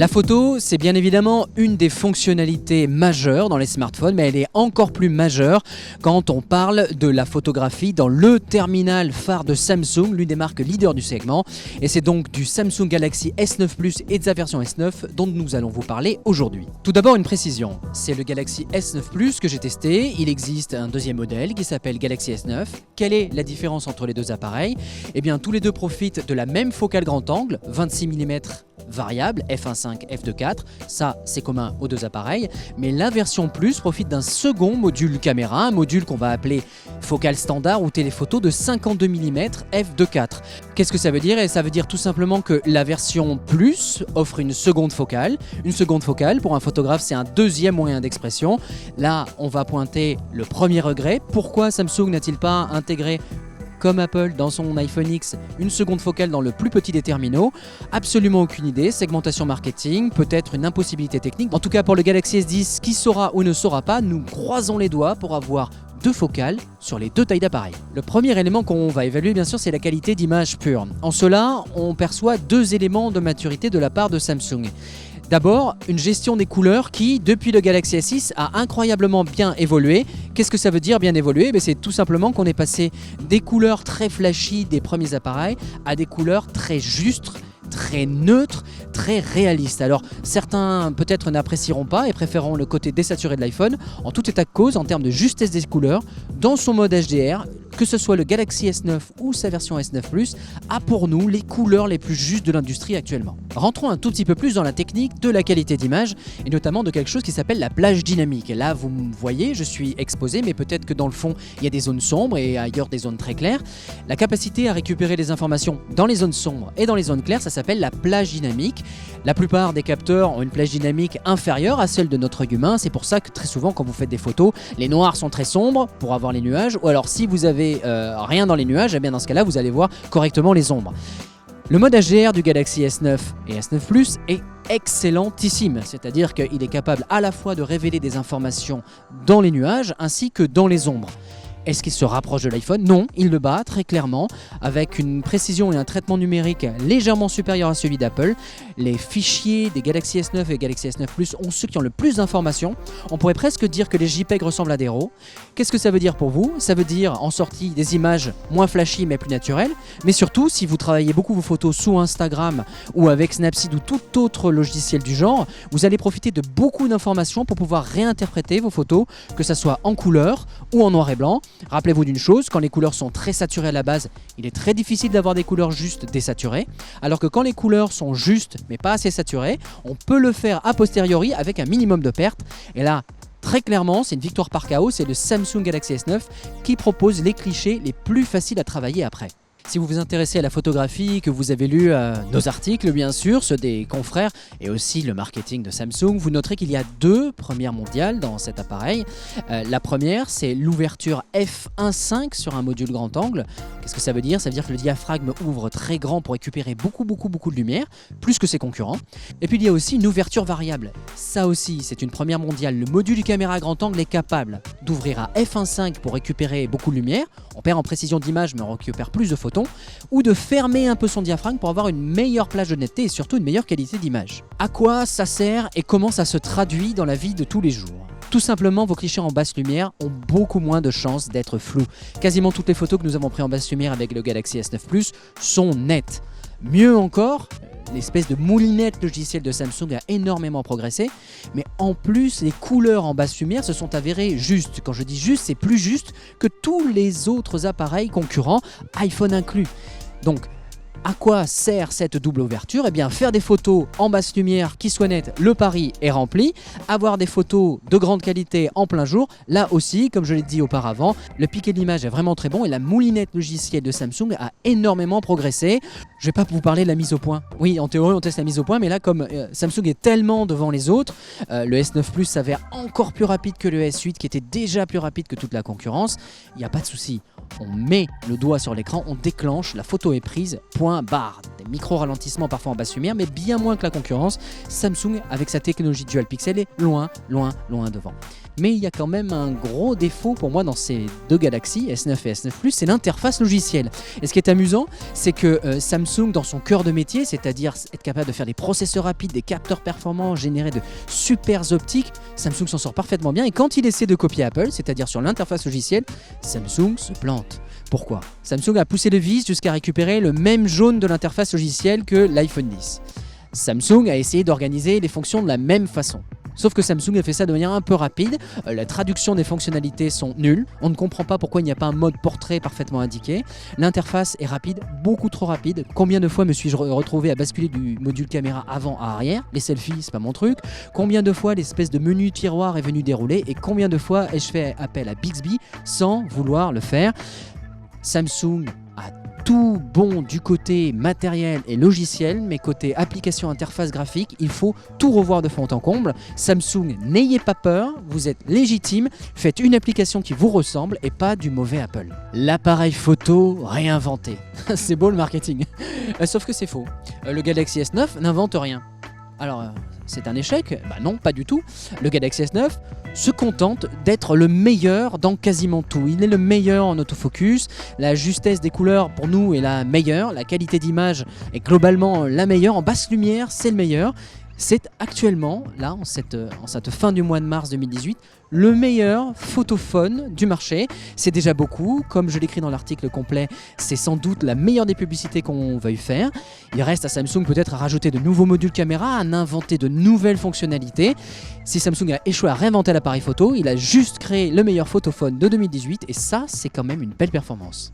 La photo, c'est bien évidemment une des fonctionnalités majeures dans les smartphones, mais elle est encore plus majeure quand on parle de la photographie dans le terminal phare de Samsung, l'une des marques leaders du segment. Et c'est donc du Samsung Galaxy S9 Plus et de sa version S9 dont nous allons vous parler aujourd'hui. Tout d'abord, une précision, c'est le Galaxy S9 Plus que j'ai testé. Il existe un deuxième modèle qui s'appelle Galaxy S9. Quelle est la différence entre les deux appareils? Eh bien, tous les deux profitent de la même focale grand angle, 26 mm variable, f1.5, f2.4, ça c'est commun aux deux appareils, mais la version Plus profite d'un second module caméra, un module qu'on va appeler focale standard ou téléphoto de 52 mm f2.4. Qu'est-ce que ça veut dire? Ça veut dire tout simplement que la version Plus offre une seconde focale. Une seconde focale, pour un photographe, c'est un deuxième moyen d'expression. Là, on va pointer le premier regret. Pourquoi Samsung n'a-t-il pas intégré, comme Apple dans son iPhone X, une seconde focale dans le plus petit des terminaux? Absolument aucune idée. Segmentation marketing, peut-être une impossibilité technique. En tout cas, pour le Galaxy S10, qui saura ou ne saura pas, nous croisons les doigts pour avoir deux focales sur les deux tailles d'appareil. Le premier élément qu'on va évaluer, bien sûr, c'est la qualité d'image pure. En cela, on perçoit deux éléments de maturité de la part de Samsung. D'abord, une gestion des couleurs qui, depuis le Galaxy S6, a incroyablement bien évolué. Qu'est-ce que ça veut dire bien évolué? C'est tout simplement qu'on est passé des couleurs très flashy des premiers appareils à des couleurs très justes, très neutres, très réalistes. Alors certains peut-être n'apprécieront pas et préféreront le côté désaturé de l'iPhone. En tout état de cause, en termes de justesse des couleurs, dans son mode HDR, que ce soit le Galaxy S9 ou sa version S9 Plus, a pour nous les couleurs les plus justes de l'industrie actuellement. Rentrons un tout petit peu plus dans la technique de la qualité d'image et notamment de quelque chose qui s'appelle la plage dynamique. Et là, vous me voyez, je suis exposé, mais peut-être que dans le fond, il y a des zones sombres et ailleurs des zones très claires. La capacité à récupérer les informations dans les zones sombres et dans les zones claires, ça s'appelle la plage dynamique. La plupart des capteurs ont une plage dynamique inférieure à celle de notre œil humain. C'est pour ça que très souvent, quand vous faites des photos, les noirs sont très sombres pour avoir les nuages, ou alors si vous avez rien dans les nuages, et bien dans ce cas-là, vous allez voir correctement les ombres. Le mode HDR du Galaxy S9 et S9 Plus est excellentissime, c'est-à-dire qu'il est capable à la fois de révéler des informations dans les nuages ainsi que dans les ombres. Est-ce qu'il se rapproche de l'iPhone? Non, il le bat très clairement, avec une précision et un traitement numérique légèrement supérieur à celui d'Apple. Les fichiers des Galaxy S9 et Galaxy S9 Plus ont ceux qui ont le plus d'informations. On pourrait presque dire que les JPEG ressemblent à des RAW. Qu'est-ce que ça veut dire pour vous? Ça veut dire en sortie des images moins flashy mais plus naturelles. Mais surtout, si vous travaillez beaucoup vos photos sous Instagram ou avec Snapseed ou tout autre logiciel du genre, vous allez profiter de beaucoup d'informations pour pouvoir réinterpréter vos photos, que ce soit en couleur ou en noir et blanc. Rappelez-vous d'une chose, quand les couleurs sont très saturées à la base, il est très difficile d'avoir des couleurs justes désaturées, alors que quand les couleurs sont justes mais pas assez saturées, on peut le faire a posteriori avec un minimum de pertes. Et là, très clairement, c'est une victoire par KO, c'est le Samsung Galaxy S9 qui propose les clichés les plus faciles à travailler après. Si vous vous intéressez à la photographie, que vous avez lu nos articles bien sûr, ceux des confrères et aussi le marketing de Samsung, vous noterez qu'il y a deux premières mondiales dans cet appareil. La première, c'est l'ouverture f1.5 sur un module grand angle. Qu'est-ce que ça veut dire? Ça veut dire que le diaphragme ouvre très grand pour récupérer beaucoup de lumière, plus que ses concurrents. Et puis il y a aussi une ouverture variable. Ça aussi, c'est une première mondiale. Le module caméra grand angle est capable d'ouvrir à f1.5 pour récupérer beaucoup de lumière. On perd en précision d'image mais on récupère plus de photos, ou de fermer un peu son diaphragme pour avoir une meilleure plage de netteté et surtout une meilleure qualité d'image. À quoi ça sert et comment ça se traduit dans la vie de tous les jours? Tout simplement, vos clichés en basse lumière ont beaucoup moins de chances d'être flous. Quasiment toutes les photos que nous avons prises en basse lumière avec le Galaxy S9 Plus sont nettes. Mieux encore, l'espèce de moulinette logicielle de Samsung a énormément progressé, mais en plus les couleurs en basse lumière se sont avérées justes. Quand je dis juste, c'est plus juste que tous les autres appareils concurrents, iPhone inclus. Donc, à quoi sert cette double ouverture? Eh bien, faire des photos en basse lumière qui soient nettes, le pari est rempli. Avoir des photos de grande qualité en plein jour, là aussi, comme je l'ai dit auparavant, le piqué de l'image est vraiment très bon et la moulinette logicielle de Samsung a énormément progressé. Je ne vais pas vous parler de la mise au point. Oui, en théorie, on teste la mise au point, mais là, comme Samsung est tellement devant les autres, le S9 Plus s'avère encore plus rapide que le S8, qui était déjà plus rapide que toute la concurrence. Il n'y a pas de souci. On met le doigt sur l'écran, on déclenche, la photo est prise, point. moins, des micro-ralentissements parfois en basse lumière, mais bien moins que la concurrence. Samsung, avec sa technologie Dual Pixel, est loin devant. Mais il y a quand même un gros défaut pour moi dans ces deux Galaxy S9 et S9 Plus, c'est l'interface logicielle. Et ce qui est amusant, c'est que Samsung, dans son cœur de métier, c'est-à-dire être capable de faire des processeurs rapides, des capteurs performants, générer de super optiques, Samsung s'en sort parfaitement bien. Et quand il essaie de copier Apple, c'est-à-dire sur l'interface logicielle, Samsung se plante. Pourquoi ? Samsung a poussé le vice jusqu'à récupérer le même jaune de l'interface logicielle que l'iPhone X. Samsung a essayé d'organiser les fonctions de la même façon. Sauf que Samsung a fait ça de manière un peu rapide, la traduction des fonctionnalités sont nulles, on ne comprend pas pourquoi il n'y a pas un mode portrait parfaitement indiqué, l'interface est rapide, beaucoup trop rapide, combien de fois me suis-je retrouvé à basculer du module caméra avant à arrière, les selfies c'est pas mon truc, combien de fois l'espèce de menu tiroir est venu dérouler et combien de fois ai-je fait appel à Bixby sans vouloir le faire. Samsung a tout bon du côté matériel et logiciel, mais côté application interface graphique, il faut tout revoir de fond en comble. Samsung, n'ayez pas peur, vous êtes légitime, faites une application qui vous ressemble et pas du mauvais Apple. L'appareil photo réinventé. C'est beau le marketing. Sauf que c'est faux. Le Galaxy S9 n'invente rien. Alors, c'est un échec ? Bah non, pas du tout. Le Galaxy S9 se contente d'être le meilleur dans quasiment tout. Il est le meilleur en autofocus, la justesse des couleurs pour nous est la meilleure, la qualité d'image est globalement la meilleure, en basse lumière c'est le meilleur. C'est actuellement, là, en cette fin du mois de mars 2018, le meilleur photophone du marché. C'est déjà beaucoup, comme je l'écris dans l'article complet, c'est sans doute la meilleure des publicités qu'on veuille faire. Il reste à Samsung peut-être à rajouter de nouveaux modules caméra, à inventer de nouvelles fonctionnalités. Si Samsung a échoué à réinventer l'appareil photo, il a juste créé le meilleur photophone de 2018 et ça, c'est quand même une belle performance.